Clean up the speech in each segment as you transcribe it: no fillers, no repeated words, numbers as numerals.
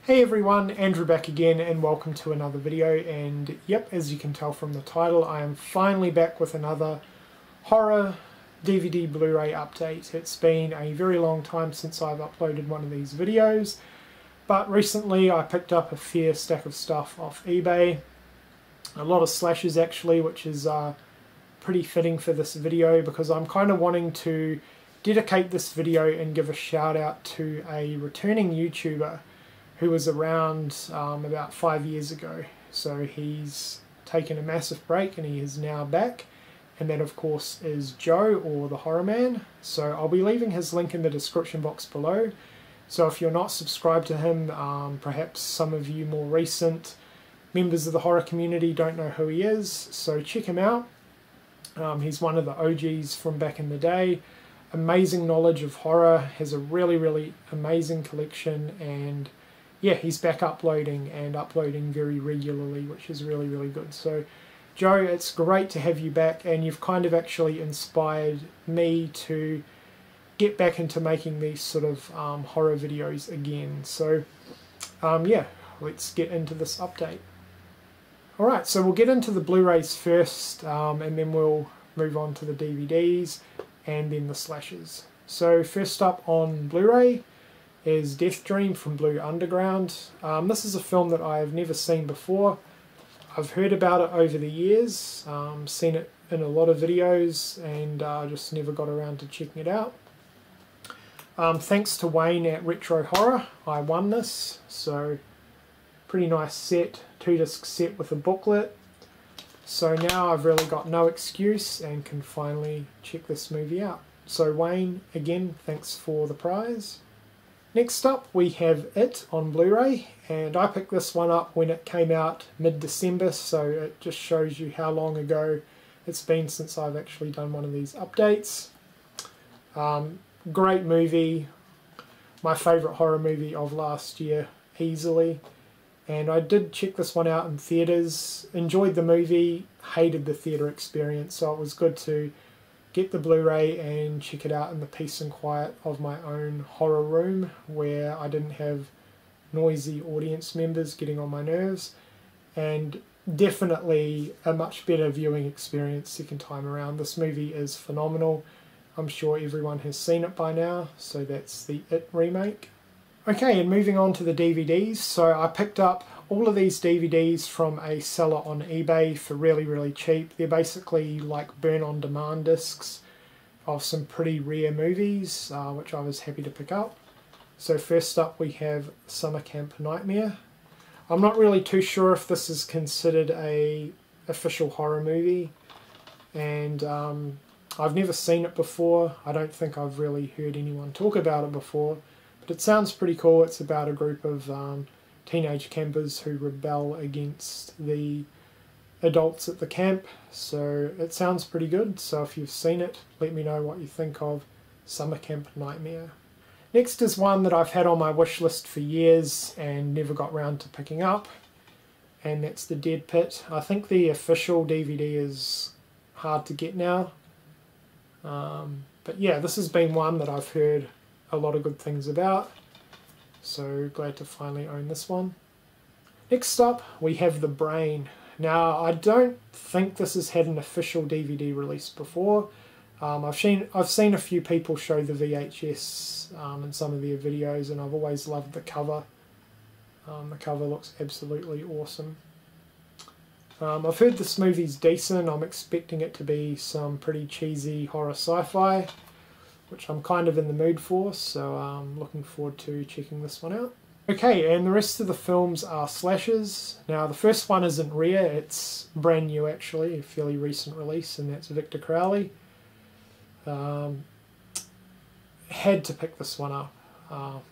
Hey everyone, Andrew back again and welcome to another video. And yep, as you can tell from the title, I am finally back with another horror DVD Blu-ray update. It's been a very long time since I've uploaded one of these videos, but recently I picked up a fair stack of stuff off eBay. A lot of slashes actually, which is pretty fitting for this video because I'm kind of wanting to dedicate this video and give a shout out to a returning YouTuber who was around about 5 years ago. So he's taken a massive break and he is now back, and that of course is Joe, or the Horror Man. So I'll be leaving his link in the description box below. So if you're not subscribed to him, perhaps some of you more recent members of the horror community don't know who he is, so check him out. He's one of the OGs from back in the day. Amazing knowledge of horror, has a really amazing collection, and yeah, he's back uploading and uploading very regularly, which is really good. So Joe, it's great to have you back, and you've kind of actually inspired me to get back into making these sort of horror videos again. So yeah, let's get into this update. Alright, so we'll get into the Blu-rays first, and then we'll move on to the DVDs and then the slashes. So first up on Blu-ray is Death Dream from Blue Underground. This is a film that I've never seen before. I've heard about it over the years, seen it in a lot of videos, and just never got around to checking it out. Thanks to Wayne at Retro Horror, I won this, so pretty nice set, 2-disc set with a booklet. So now I've really got no excuse and can finally check this movie out. So Wayne, again, thanks for the prize. Next up we have It on Blu-ray, and I picked this one up when it came out mid-December, so it just shows you how long ago it's been since I've actually done one of these updates. Great movie, my favourite horror movie of last year, easily. And I did check this one out in theatres, enjoyed the movie, hated the theatre experience, so it was good to get the Blu-ray and check it out in the peace and quiet of my own horror room, where I didn't have noisy audience members getting on my nerves. And definitely a much better viewing experience second time around. This movie is phenomenal. I'm sure everyone has seen it by now, so that's the It remake. Okay, and moving on to the DVDs. So I picked up all of these DVDs from a seller on eBay for really cheap. They're basically like burn-on-demand discs of some pretty rare movies, which I was happy to pick up. So first up we have Summer Camp Nightmare. I'm not really too sure if this is considered a official horror movie, and I've never seen it before. I don't think I've really heard anyone talk about it before. But it sounds pretty cool. It's about a group of teenage campers who rebel against the adults at the camp. So it sounds pretty good. So if you've seen it, let me know what you think of Summer Camp Nightmare. Next is one that I've had on my wish list for years and never got round to picking up, and that's The Dead Pit. I think the official DVD is hard to get now. But yeah, this has been one that I've heard a lot of good things about, so glad to finally own this one. Next up we have The Brain. Now I don't think this has had an official DVD release before. I've seen a few people show the VHS in some of their videos, and I've always loved the cover. The cover looks absolutely awesome. I've heard this movie's decent. I'm expecting it to be some pretty cheesy horror sci-fi, which I'm kind of in the mood for, so I'm looking forward to checking this one out. Okay, and the rest of the films are slashes. Now the first one isn't rare, it's brand new actually, a fairly recent release, and that's Victor Crowley. Had to pick this one up.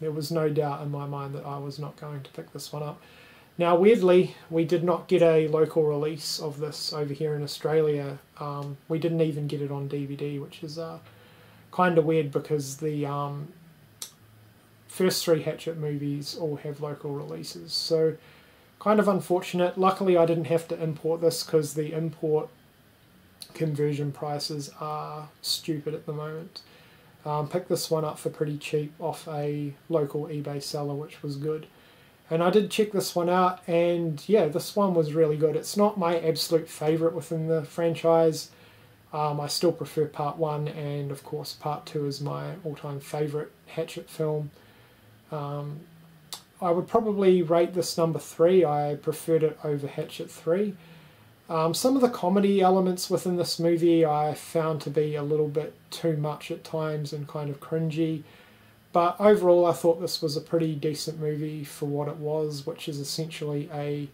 There was no doubt in my mind that I was not going to pick this one up. Now weirdly, we did not get a local release of this over here in Australia. We didn't even get it on DVD, which is kind of weird because the first 3 Hatchet movies all have local releases, so kind of unfortunate. Luckily I didn't have to import this because the import conversion prices are stupid at the moment. Picked this one up for pretty cheap off a local eBay seller, which was good. And I did check this one out, and yeah, this one was really good. It's not my absolute favourite within the franchise. I still prefer part 1, and of course part 2 is my all-time favourite Hatchet film. I would probably rate this number 3. I preferred it over Hatchet 3. Some of the comedy elements within this movie I found to be a little bit too much at times and kind of cringy. But overall I thought this was a pretty decent movie for what it was, which is essentially a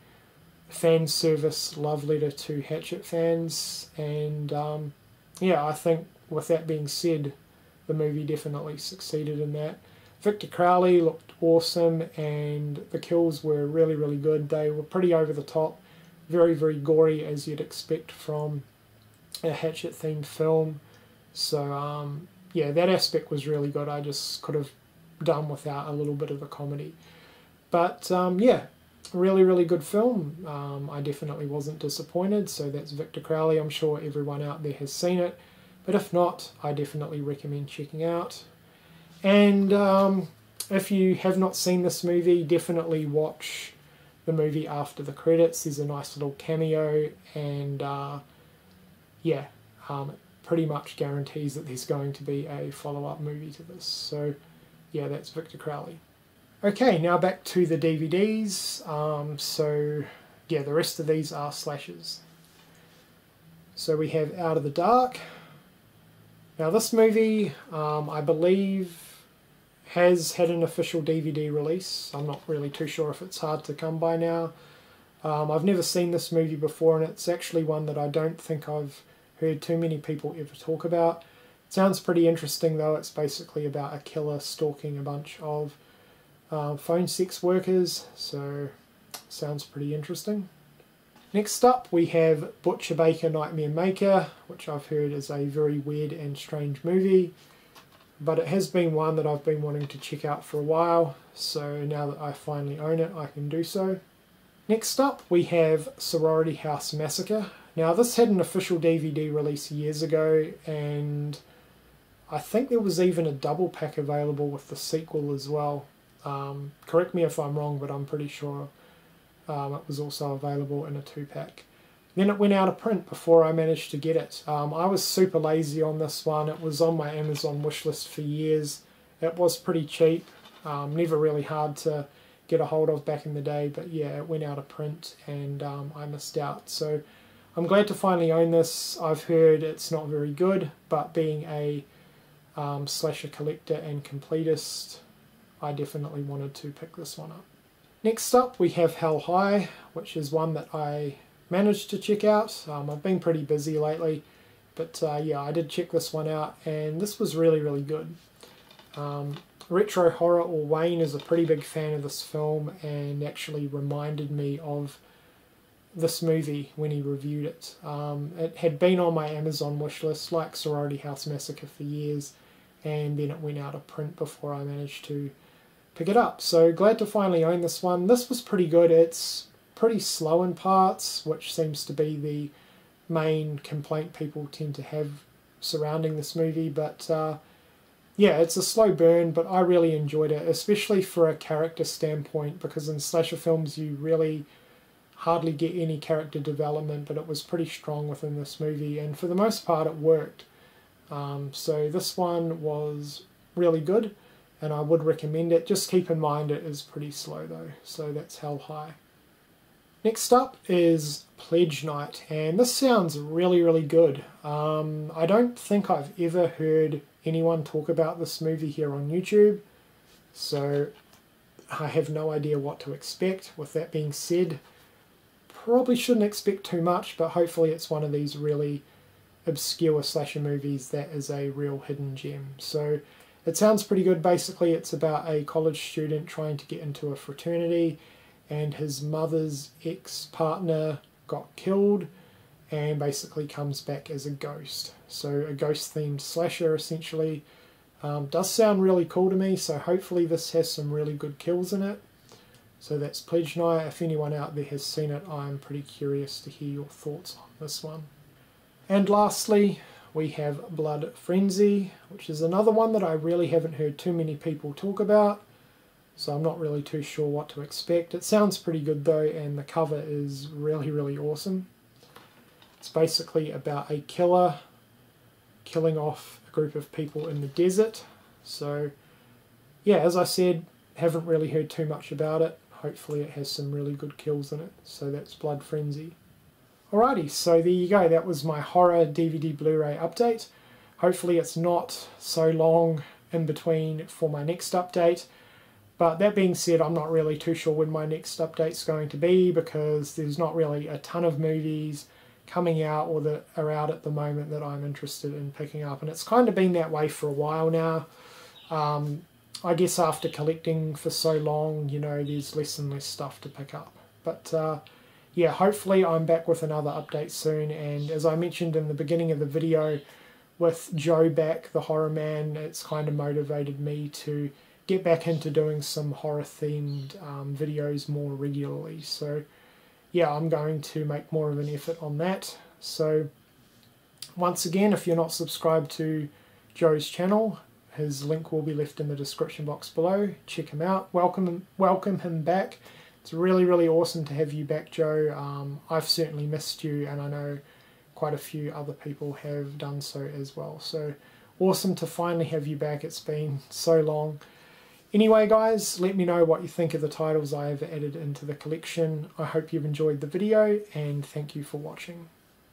fan service love letter to Hatchet fans. And yeah, I think with that being said, the movie definitely succeeded in that. Victor Crowley looked awesome, and the kills were really, really good. They were pretty over the top, very, very gory, as you'd expect from a Hatchet-themed film. So, yeah, that aspect was really good. I just could have done without a little bit of the comedy. But, yeah, really, really good film. I definitely wasn't disappointed, so that's Victor Crowley. I'm sure everyone out there has seen it, but if not, I definitely recommend checking out. And if you have not seen this movie, definitely watch the movie after the credits. There's a nice little cameo, and yeah, it pretty much guarantees that there's going to be a follow-up movie to this. So yeah, that's Victor Crowley. Okay, now back to the DVDs. So yeah, the rest of these are slashers. So we have Out of the Dark. Now this movie, I believe, has had an official DVD release. I'm not really too sure if it's hard to come by now. I've never seen this movie before, and it's actually one that I don't think I've heard too many people ever talk about. It sounds pretty interesting though. It's basically about a killer stalking a bunch of phone sex workers, so sounds pretty interesting. Next up we have Butcher Baker Nightmare Maker, which I've heard is a very weird and strange movie, but it has been one that I've been wanting to check out for a while, so now that I finally own it, I can do so. Next up we have Sorority House Massacre. Now this had an official DVD release years ago, and I think there was even a double pack available with the sequel as well. Correct me if I'm wrong, but I'm pretty sure it was also available in a 2-pack. Then it went out of print before I managed to get it. I was super lazy on this one. It was on my Amazon wishlist for years. It was pretty cheap, never really hard to get a hold of back in the day, but yeah, it went out of print, and I missed out. So I'm glad to finally own this. I've heard it's not very good, but being a slasher collector and completist, I definitely wanted to pick this one up. Next up we have Hell High, which is one that I managed to check out. I've been pretty busy lately, but yeah, I did check this one out, and this was really, really good. Retro Horror or Wayne is a pretty big fan of this film, and actually reminded me of this movie when he reviewed it. It had been on my Amazon wishlist like Sorority House Massacre for years, and then it went out of print before I managed to pick it up. So glad to finally own this one. This was pretty good. It's pretty slow in parts, which seems to be the main complaint people tend to have surrounding this movie, but yeah, it's a slow burn, but I really enjoyed it, especially for a character standpoint, because in slasher films you really hardly get any character development, but it was pretty strong within this movie, and for the most part it worked. So this one was really good, and I would recommend it. Just keep in mind it is pretty slow though. So that's Hell High. Next up is Pledge Night, and this sounds really, really good. I don't think I've ever heard anyone talk about this movie here on YouTube, so I have no idea what to expect. With that being said, probably shouldn't expect too much, but hopefully it's one of these really obscure slasher movies that is a real hidden gem. So it sounds pretty good. Basically it's about a college student trying to get into a fraternity, and his mother's ex-partner got killed and basically comes back as a ghost. So a ghost-themed slasher essentially. Does sound really cool to me, so hopefully this has some really good kills in it. So that's Pledge Night. If anyone out there has seen it, I'm pretty curious to hear your thoughts on this one. And lastly, we have Blood Frenzy, which is another one that I really haven't heard too many people talk about. so I'm not really too sure what to expect. It sounds pretty good though, and the cover is really awesome. It's basically about a killer killing off a group of people in the desert. So yeah, as I said, haven't really heard too much about it. Hopefully it has some really good kills in it. So that's Blood Frenzy. Alrighty, so there you go. That was my horror DVD Blu-ray update. Hopefully it's not so long in between for my next update. But that being said, I'm not really too sure when my next update's going to be, because there's not really a ton of movies coming out or that are out at the moment that I'm interested in picking up, and it's kind of been that way for a while now. I guess after collecting for so long, you know, there's less and less stuff to pick up. But yeah, hopefully I'm back with another update soon, and as I mentioned in the beginning of the video, with Joe back, the horror man, it's kind of motivated me to get back into doing some horror themed videos more regularly. So yeah, I'm going to make more of an effort on that. So once again, if you're not subscribed to Joe's channel, his link will be left in the description box below. Check him out. Welcome him back. It's really awesome to have you back, Joe. I've certainly missed you, and I know quite a few other people have done so as well. So awesome to finally have you back. It's been so long. Anyway guys, let me know what you think of the titles I have added into the collection. I hope you've enjoyed the video, and thank you for watching.